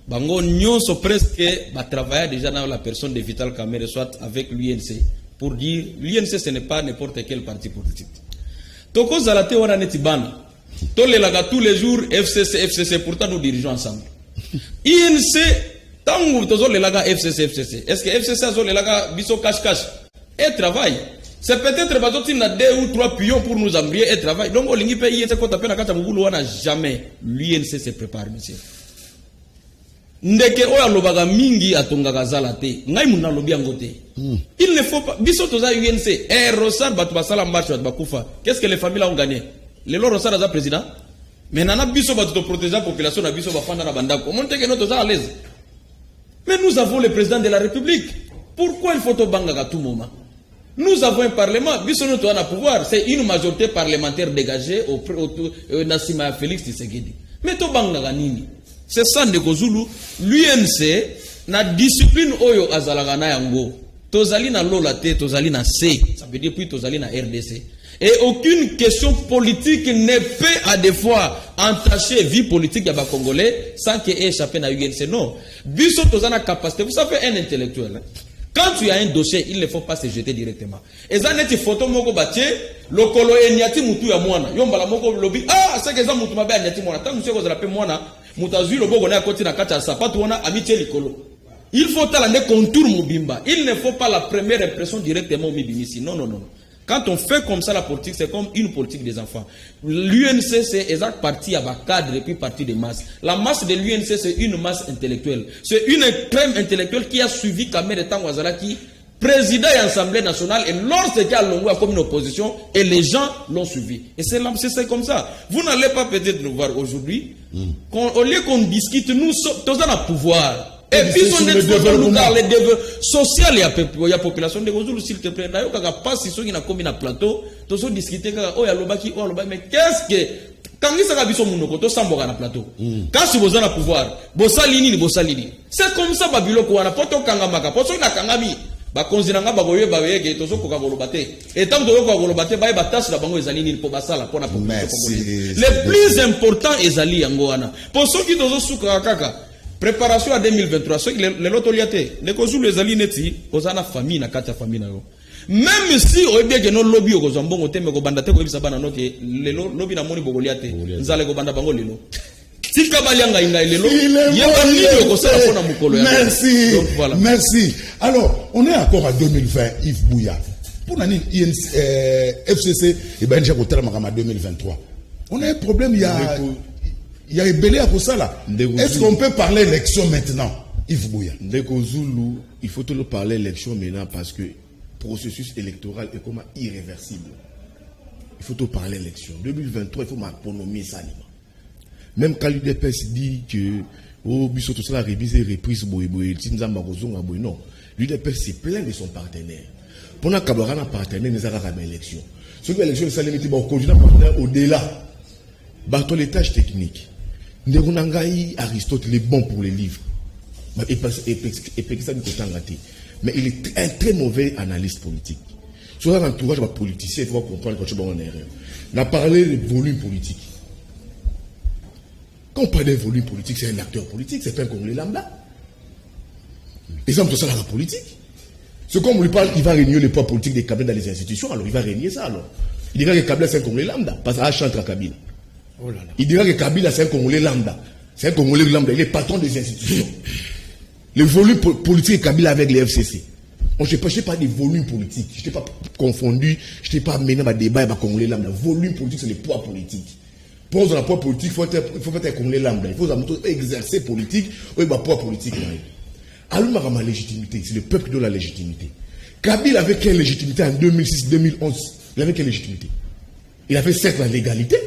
Bango nyonso presque ba travailler déjà dans la personne de Vital Kamerhe soit avec l'UNC pour dire l'UNC ce n'est pas n'importe quel parti politique. Toko zalate wana neti bana. Tolelaga tous les jours FCC pourtant nous dirigeons ensemble. INC tango tozo lelaga FCC. Est-ce que FCC azo lelaga biso cash et travail? C'est peut-être parce qu'il y a 2 ou 3 pions pour nous embrouiller et travailler. Donc, on a jamais l'UNC se prépare, monsieur. Ndeke oya lobaga mingi atonga kazala te. Ngai muna lobi angote. Il ne faut pas. Biso toza UNC. Rosar batu basala marche batu bakufa. Qu'est-ce que les familles ont gagné? Le Rosar aza président. Mais nana biso batu to protéger la population na biso bafanda na bandako. Comment est-ce que nous toza à l'aise? Mais nous avons le président de la République. Pourquoi il faut to banga à tout moment? Nous avons un parlement, bisous à pouvoir, c'est une majorité parlementaire dégagée au Nassima Félix Tshisekedi. Mais to banga nini? C'est ça ndeko Zulu, l'UNC na discipline oyo azalaka na yango. Tozali na lola te, tozali na C, ça veut dire puis tozali na RDC. Et aucune question politique ne peut à des fois entacher vie politique ya ba Congolais sans qu'il ait échappé na UNC. Non. Biso tozana capacité, vous savez un intellectuel. Hein? Quand tu as un dossier, il ne faut pas se jeter directement. Et ça, net photo moko batie, lokolo enyati mutu ya mwana. Yombala moko lobi, ah, c'est que ça mutu mabe enyati mwana. Tant monsieur ko zalape mwana, mutazui lobo na koti na kati ya sapatu wana amitié likolo. Il faut talande contour mobimba. Il ne faut pas la première impression directement au mibimisi. Non. Quand on fait comme ça la politique, c'est comme une politique des enfants. L'UNC, c'est exact parti à bas cadre et puis parti des masses. La masse de l'UNC, c'est une masse intellectuelle. C'est une crème intellectuelle qui a suivi Kamerhe Tango Azalaki, président et Assemblée nationale, et lorsqu'il a l'ongou comme une opposition, et les gens l'ont suivi. Et c'est comme ça. Vous n'allez pas peut-être nous voir aujourd'hui. Au lieu qu'on discute, nous sommes tous dans le pouvoir. Et puis, on est dans le développement social, il y a population de Gozulu, s'il te plaît. D'ailleurs, quand on passe ici, on a comme un plateau, tous on discuter, mais qu'est-ce que, quand il s'agit de son monoko, tous on na plateau. Quand si vous avez le pouvoir, bossalini. C'est comme ça, Babylon, qu'on a pas de kangamaka, pour ça, kangami. Bakonzinanga bagoye babeye tozo koka golobate. Et tant que tozo koka golobate, ba tâche la bango ezali ni pour basala pour la population congolaise. Le plus important ezali yango wana. Pour ceux qui tozo suka kaka. Préparation à 2023, ceux qui les lotoliaté, les causes les alinétis, aux ana famille na kata famille na yo. Même si on est bien que nos lobby au Zambon au thème au bandate au Bisabana no que les lobby na moni bogoliaté, nzale go banda bango lelo. Si kabalianga inga lelo, merci. Donc, voilà. Merci. Alors, on est encore en 2020, Yves Bouya. Pour l'année FCC, et ben déjà au terme en 2023. On a un problème, il y a ébélé à ça là. Est-ce qu'on peut parler élection maintenant, Yves Bouya? Ndeko Zulu, il faut toujours parler élection maintenant parce que le processus électoral est comme irréversible. Il faut toujours parler élection. 2023, il faut m'appronommer ça. Même quand l'UDPS dit que oh, tout ça la reprise non. L'UDPS c'est plein de son partenaire. Pendant qu'Abraham a partenaire, nous avons une élection. Ce que l'élection, c'est limité au partenaire au-delà. Dans les tâches techniques. Ndegunangai Aristote, il est bon pour les livres. Mais il est un très mauvais analyste politique. Sur l'entourage de politicien, il faut comprendre quand tu es en erreur. On a parlé de volume politique. Quand on parle de volume politique, c'est un acteur politique, c'est pas un Congolais lambda. Exemple, tout ça dans la politique. C'est comme on lui parle, il va régner le poids politique des Kabila dans les institutions, alors il va régner ça alors. Il dira que Kabila c'est un Congolais lambda, parce qu'il chante à Kabila. Oh là là. Il dira que Kabila c'est un Congolais lambda. C'est un Congolais lambda, il est patron des institutions. Le volume politique de Kabila avec les FCC. Je ne sais pas des volumes politiques. Je n'étais pas confondu, je n'étais pas mené à débat et à Congolais lambda. Volume politique, c'est le poids politique. Pour avoir un poids politique, il faut être un Congolais lambda. Il faut exercer politique ou un poids politique. Alors, ma légitimité, c'est le peuple qui donne la légitimité. Kabila avait quelle légitimité en 2006-2011? Il avait quelle légitimité? Il avait certes la légalité.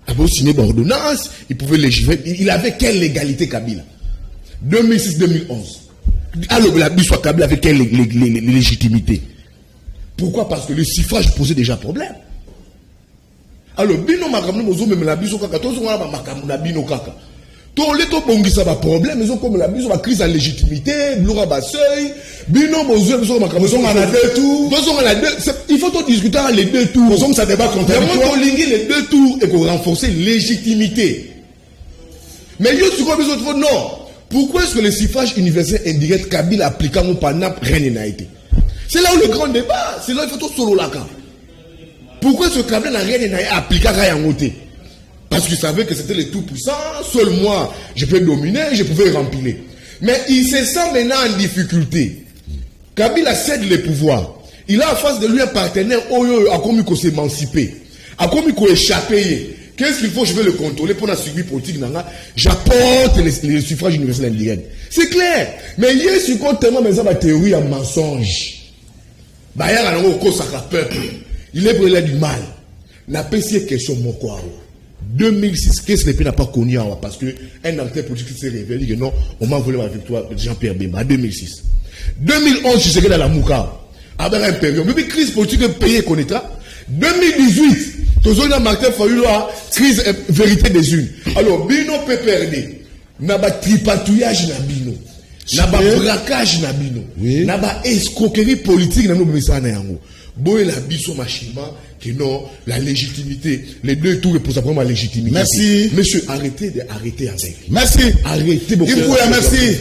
Il avait signé une ordonnance, il pouvait légiférer. Il avait quelle légalité Kabila? 2006-2011. Alors, la Bissau Kabila avait quelle légitimité? Pourquoi? Parce que le suffrage posait déjà problème. Alors, bino makamno mozo même la Bissau kaka, tous on a makamno na bino kaka. Tous les top on ça va problème, ils ont comme la Bissau va crise de légitimité, l'aura ba seuil, bino mozo ils ont makamno on a deux tours. Il faut tout discuter les deux tours. Nous ça débat contradictoire. Les deux tours et pour renforcer légitimité. Mais yo tu besoin de non. Pourquoi est-ce que le suffrage universel indirect Kabila appliquant au PANAP rien n'a été? C'est là où le grand débat, c'est là où il faut tout solo là. Pourquoi est-ce que Kabila n'a rien appliqué à Yangote? Parce qu'il savait que c'était le tout puissant, seul moi je peux dominer, je pouvais remplir. Mais il se sent maintenant en difficulté. Kabila cède le pouvoir. Il a en face de lui un partenaire a commis qu'on s'émanciper, a commis qu'on échapper. Qu'est-ce qu'il faut? Je vais le contrôler pour la suivi politique. J'apporte les suffrages universels indirects. C'est clair. Mais il y a ce qu'on tellement de théorie en mensonge. Il y a un peuple. Il est brûlé du mal. La PC question mon quoi. 2006, qu'est-ce que le n'a pas connu parce que un acteur politique s'est révélé que non, on m'a volé la victoire de Jean-Pierre Bemba. 2006. 2011, je serai dans la Mouka. Avec un période. Depuis crise politique payée connaîtra. 2018. Toujours Martin Fayulu a crise vérité des unes. Alors, Bino peut perdre. N'a pas tripatouillage na Bino. N'a pas braquage na Bino. N'a pas escroquerie politique na nous ça na yango. Boy la biso machima que non la légitimité les deux tours pour ça prendre la légitimité. Merci. Monsieur, arrêtez avec. Merci. Arrêtez beaucoup. Merci.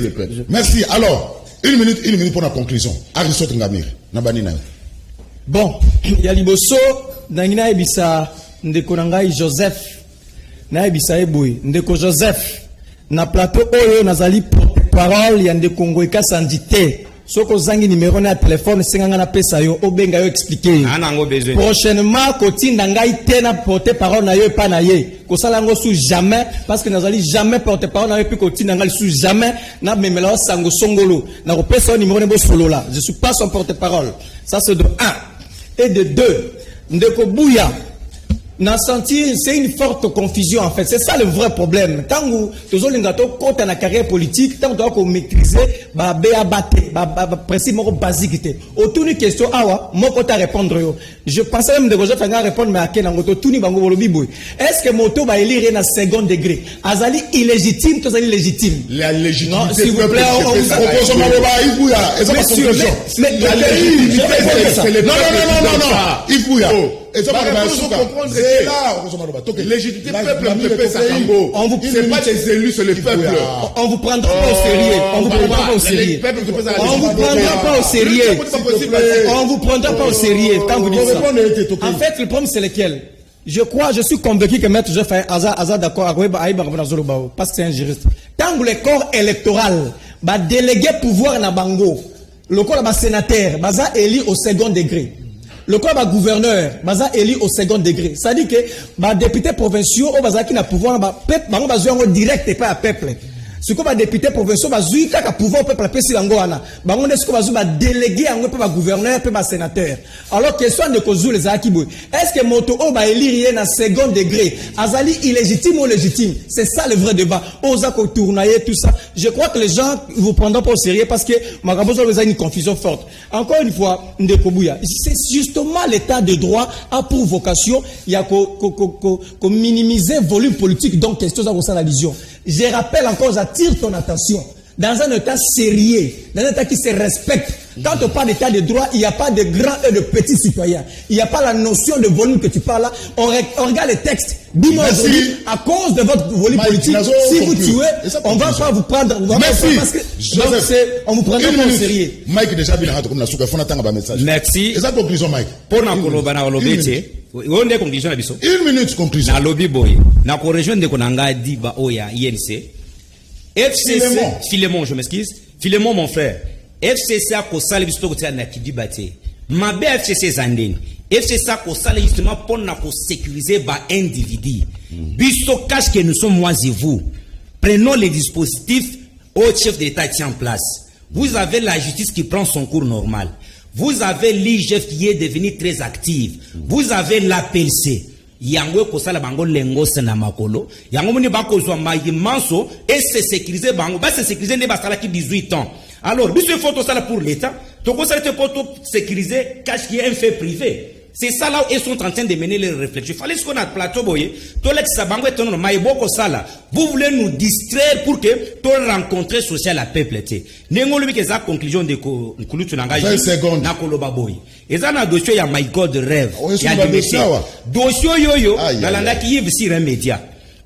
Merci. Alors, une minute pour la conclusion. Aristote Ngamir. Nabani na. Bon, il y a liboso Nangina ebisa ndeko nangai Joseph na ebisa eboy ndeko Joseph na plateau oyo nazali porte-parole ya ndeko Ngoika Sandité soko zangi numéro na téléphone senganga na pesa yo obenga yo expliquer prochainement kotinda ngai tena porte-parole na yo pa na ye kosala ngo sous jamais parce que nazali jamais porte-parole na yo puis kotinda ngai sous jamais na memela sango songolo na ko pesa numéro ne bo solo là je suis pas son porte-parole. Ça c'est de 1 et de 2. Ndeko Bouya n'a senti, c'est une forte confusion en fait. C'est ça le vrai problème. Tant que tu as une la carrière politique, tant que tu as maîtrisé, principe basique. Autour d'une question, moi quand tu répondre, je pensais même de Roger Fanga répondre, mais à quel endroit tout ni bango bolobiboy. Est-ce que moto va élire un second degré? Azali illégitime, tout azali légitime. La légitimité. Non, s'il vous plaît, on vous et ça c'est là légitimité peuple ça on vous c'est pas des élus c'est le peuple on vous prendra pas au sérieux on vous prendra pas au sérieux on vous prendra pas au sérieux on vous prendra pas au sérieux quand vous dites ça en fait le problème c'est lequel je suis convaincu que maître je fais hasard d'accord parce que c'est un juriste tant que le corps électoral va déléguer pouvoir na bango le corps va sénateur va élu au second degré. Le corps de gouverneur, baza élu au second degré. Ça dit que les députés provinciaux, qui n'a pouvoir, direct et pas à peuple. Ce que les députés provinciaux, ils ont pouvoir au peuple, ils ont délégué à gouverneur, à sénateur. Alors, question de Kozou les Akiboui. Est-ce que Moto va élire un second degré? Azali illégitime ou légitime? C'est ça le vrai débat. Ozako tournailler, tout ça. Je crois que les gens ne vous prendront pas au sérieux parce que Magabozo a une confusion forte. Encore une fois, Ndekobouya, c'est justement l'état de droit a pour vocation, il y a qu'au minimiser le volume politique, donc question ça la vision. Je rappelle encore, j'attire ton attention. dans un État sérieux, dans un État qui se respecte. Quand on parle d'État de droit, il n'y a pas de grands et de petits citoyens. Il n'y a pas la notion de volume que tu parles là. On regarde les textes. Dis-moi aujourd'hui, à cause de votre volume politique, si vous tuez, on ne va pas vous prendre. Merci. Parce que on vous prendra pas au sérieux. Mike déjà bien comme la souka fona tanga ba message. Merci. Et ça conclusion Mike. Pour na koloba na lobete. On est conclusion na biso. 1 minute conclusion. Na lobby boy. Na ko rejoindre ko nanga di ba oya INC. FCC Philémon, je m'excuse. Philémon mon frère. FCC a ko sala biso ko tia na kidi bate. Mabe FCC zandeni. FCC a ko sala justement pour na ko sécuriser ba individu. Biso cache que nous sommes moi et vous. Prenons les dispositifs au chef de l'État tient en place. Vous avez la justice qui prend son cours normal. Vous avez l'IGF qui est devenu très active. Vous avez l'APLC. Yango kosala bango lengo sena makolo. Yango moni bako zwa mayimanso et se sécuriser bango. Ba se sécuriser ne basala qui 18 ans. Alors, biso faut ça pour l'État. Toko ça pour sécuriser cache qui est un fait privé. C'est ça là où ils sont en train de mener les réflexions. Il fallait ce qu'on a plateau boye. Vous voulez nous distraire pour que tu rencontres social à peuple. N'engolo bi que ça conclusion de Nkulutu Nangaji. 20 secondes. Na koloba boye. Et ça na dossier ya My God rêve. Il y a des dossier yo nalanda ki yiv sur un média.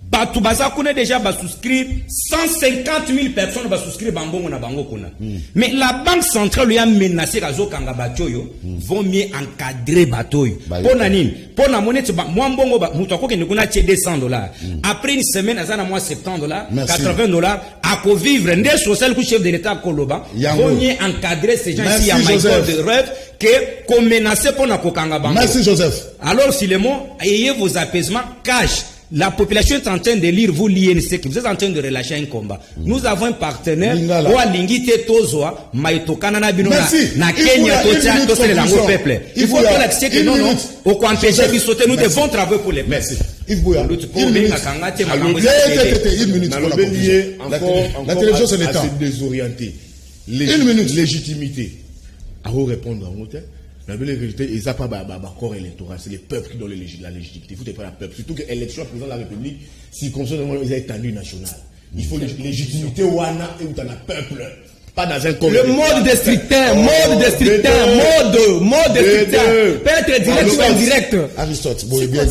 Batu baza kone déjà ba souscrire 150 000 personnes ba souscrire bambongo na bango kuna. Mais la banque centrale lui a menacé kazo kanga batoyo vont mieux encadrer batoyo. Pona nini? Pona monnaie moi mbongo ba muto ko ke kuna che $200. Après une semaine azana moi $70, $80 à ko vivre ndé social ku chef de l'état koloba vont mieux encadrer ces gens ici à Michael de rêve que qu'on menacer pona ko kanga bango. Merci Joseph. Alors Philémon, ayez vos apaisements cash. La population est en train de lire vous l'INC, vous êtes en train de relâcher un combat. Nous avons un partenaire, na Kenya, peuple. Il faut que l'accès que non, au contraire, nous devons travailler pour les peuples. Merci. Yves Bouya. La télévision, c'est l'État. C'est désorienté. Légitimité. À vous répondre en hauteur. La vérité, ils n'ont pas corps électoral, c'est les peuples qui donnent la légitimité. Vous n'êtes pas la peuple. Surtout que l'élection président de la République, si consomme ils ont étendu national. Il faut légitimité ou wana et où t'en as peuple. Pas dans un corps. Le mode destructeur, mode destructeur. Peut-être direct ou indirect. Aristote, boye bien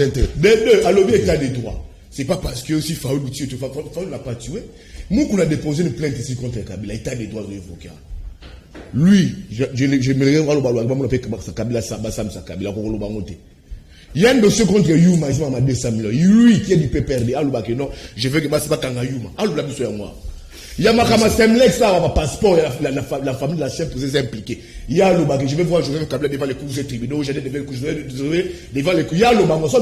terre. Des deux, à l'objet état des droits. C'est pas parce que aussi Faoul l'a pas tué. Nous, qu'on a déposé une plainte ici contre Kabila, état des droits de l'avocat. Lui, j'aimerais voir le Kabila Sabasam Kabila. Il y a un dossier contre Yuma, il m'a 200 000. Lui qui est du PPRD, non, je veux que Bassaba Kanga Yuma. Il y a ma Semlex, ça, un passeport, la famille de la chef pour les impliquer. Il y a le baguette, je vais voir Joseph Kabila devant les cours des tribunaux, j'ai devant les cours. Il y a le baguette, ça,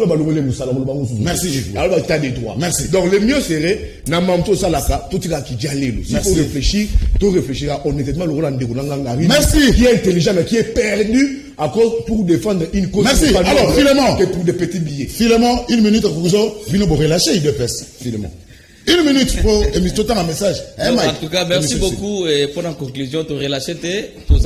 merci, alors, il y a des droits. Merci. Donc, le mieux serait, Namamto Salaka, tout il a qui dialé. S'il faut réfléchir, tout réfléchira honnêtement, le Roland de merci. Qui est intelligent, mais qui est perdu à cause pour défendre une cause. Merci. Alors, Philémon. Que pour des petits billets. Philémon, 1 minute, vous Bino pour relâcher, il dépasse, Philémon. 1 minute pour émettre un message. En tout cas, merci beaucoup pour la conclusion. Tu relâches, tu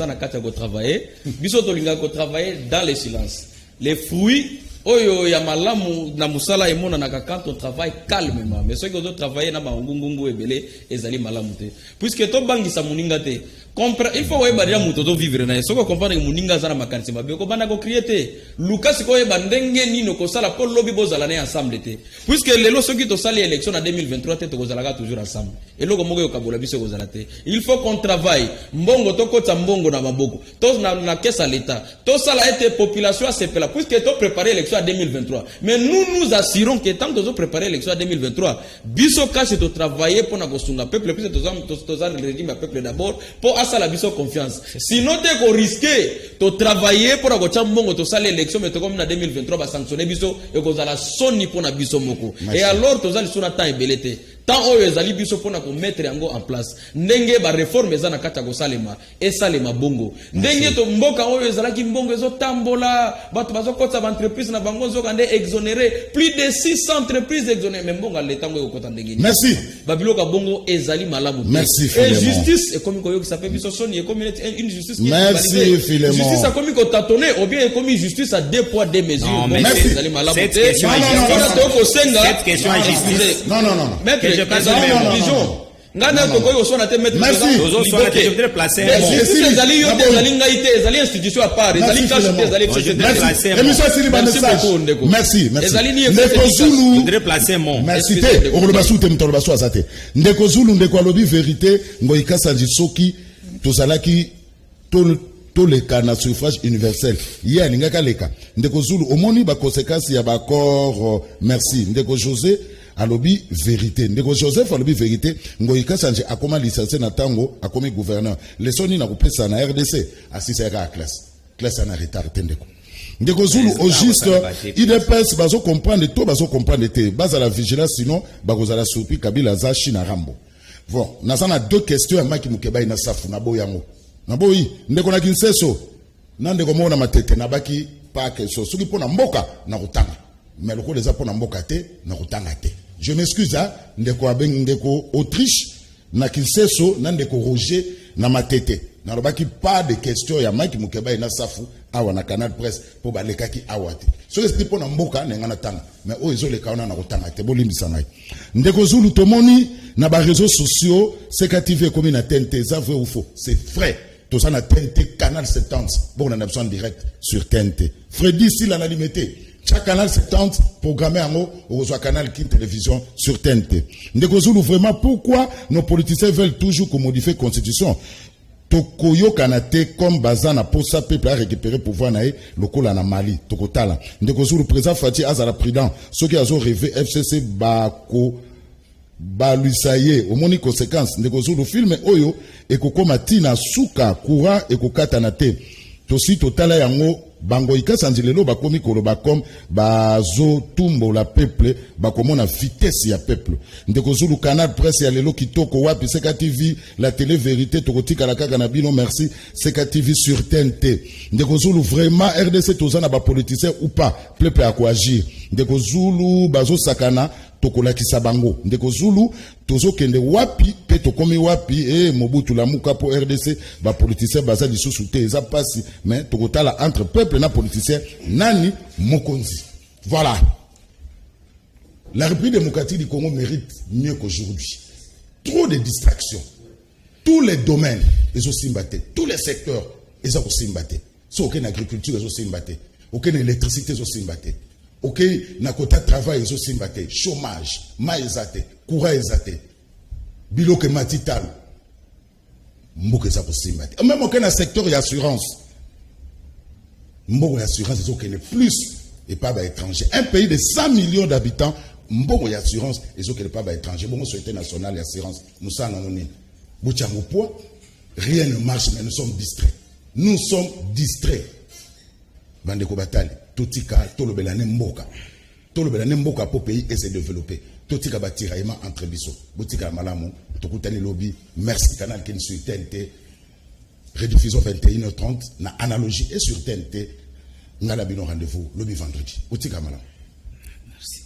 as travaillé. Biso to linga ko travailler dans le silence. Les fruits, oyo ya malamu na musala emona na quand on travaille calmement. Mais ceux qui ont travaillé na bangungungu ebele ezali malamu te. Puisque to bangisa muninga te. Il faut que muto to vivre na soko comprendre que muninga zana makanisi mabe ko bana ko crier Lucas ko eba ndenge nino ko sala pour lobby bozala na ensemble te. Puisque lelo soki to sala élection en 2023 te to kozala toujours ensemble. Et loko moko yo kabola biso kozala te. Il faut qu'on travaille. Mbongo to kota mbongo na maboko. To na caisse à l'état. To sala ete population a sepela puisque to préparer l'élection en 2023. Mais nous assurons que tant que to préparer l'élection en 2023, biso cache to travailler pour na kosunga peuple plus to za le régime peuple d'abord pour ça la biso confiance. Sinon t'es qu'on risquer de travailler pour avoir mbongo to sala élection mais to comme na 2023 va sanctionner biso et qu'on a la soni pour na biso moko. Et alors to za le sona temps ebelete. Tant oyo ezali biso pour na ko mettre yango en place. Ndenge ba réforme eza na kata ko salema et salema bongo. Ndenge to mboka oyo ezala ki mbongo ezo tambola bato bazo kota ba entreprise na bango zo kande exonérer plus de 600 entreprises exonérées même bongo l'état ngo kota ndenge. Merci. Babiloka bongo ezali malamu. Merci. Et justice et comme koyo qui s'appelle biso soni et comme une justice qui merci Philémon. Justice a comme ko tâtonner ou bien comme justice à 2 poids 2 mesures. Non, merci. Ezali malamu. Cette question est justice. Non. Non. Maître, je passe à la conclusion. ngana to koyo so na te mettre Merci. Ozo so na te je voudrais placer un mot. ezali yo te ezali ngai te ezali institution à part ezali cache te ezali société. Merci. Émission Sili Merci Banessa. beaucoup, Ndeko. Merci. Ezali ni Ndeko efface Je Zulu. voudrais placer un mot. Merci Excusez, te. Ndeko. Okolobasu te mutolobasu azate. Ndeko Zulu ndeko alobi vérité ngoika sanji soki tozalaki to leka na suffrage universel. Ye alingaka leka. Ndeko Zulu omoni ba conséquences ya ba accord merci. Ndeko José alobi vérité. Ndeko Joseph alobi vérité ngoika sanji akoma licencié na tango akomi gouverneur. Lesoni na kupesa na RDC asisa ya classe. Classe na retard tendeko. Ndeko Zulu au juste IDPS bazo comprendre tout bazo comprendre te base la vigilance sinon bakozala soupi Kabila za China Rambo. Bon, nazana deux questions amaki mukeba ina safu na boyango. Na boyi ndeko na kinseso na ndeko mona matete na baki pa question soki pona mboka na kutanga. Mais le ko les apona mboka te na kutanga te. Je m'excuse hein ndeko abeng ndeko Autriche na kinseso na ndeko Roger na matete. Na lobaki pas de question ya Mike Mukeba ina safu awa na Canal Presse po balekaki awate. So c'est pour na mboka na ngana tanga. Mais o ezoleka ona na kotanga te bolimbisa ngai. Ndeko Zulu tomoni na ba réseaux sociaux CKTV comme na TNT ça vrai ou faux? C'est vrai. Tout ça na TNT Canal 70 bon on a besoin direct sur TNT. Freddy si la limité. Chaque canal 70 programmé en haut au canal Kin Télévision sur TNT. Ndeko Zulu vraiment pourquoi nos politiciens veulent toujours qu'on modifie la constitution? Tokoyo kanate comme bazana posa peuple a récupéré pouvoir nae lokola na Mali tokotala ndeko Zulu président Fati azala prudent ceux qui azo rêvé FCC bako balusaye omoni conséquence ndeko Zulu film oyo ekokoma tina suka courant ekokata na te tosi totala yango bango ikasanzi lelo bakomi koloba comme bazo tumbo la peuple bakomona vitesse ya peuple ndeko Zulu Canal Presse ya lelo kitoko wapi CKTV la télé vérité tokotika la kaka na bino merci CKTV sur TNT ndeko Zulu vraiment RDC tozana ba politicien ou pas peuple a quoi agir ndeko Zulu bazo sakana tokolakisa bango ndeko Zulu tozo kende wapi pe tokomi wapi Mobutu lamuka po RDC ba politicien baza lisusu te eza pasi mais tokotala entre peuple na politicien nani mokonzi. Voilà. La République démocratique du Congo mérite mieux qu'aujourd'hui. Trop de distractions. Tous les domaines ils ont simbaté, tous les secteurs ils ont simbaté. So aucune agriculture ils ont simbaté, aucune électricité ils ont simbaté. Ok, na kota travail ils ont simbaté, chômage, maïzate, courant ezate, biloke matital, mboke za simbaté. Même aucun secteur d'assurance, mboke d'assurance ils ont qu'une plus et pas étranger. Un pays de 100 millions d'habitants, mboke d'assurance ils ont qu'une pas étranger. Bon, société nationale d'assurance, nous sommes en ligne. Bouchango poids, rien ne marche, mais nous sommes distraits. Nous sommes distraits. Bandeko Batali. Totika tolobela nemboka pour pays et se développer totika batiraillement entre biso botika malamu tokutani lobby merci canal qui sur TNT rediffusion 21h30 na analogie et sur TNT ngala bino rendez-vous lobby vendredi botika malamu merci.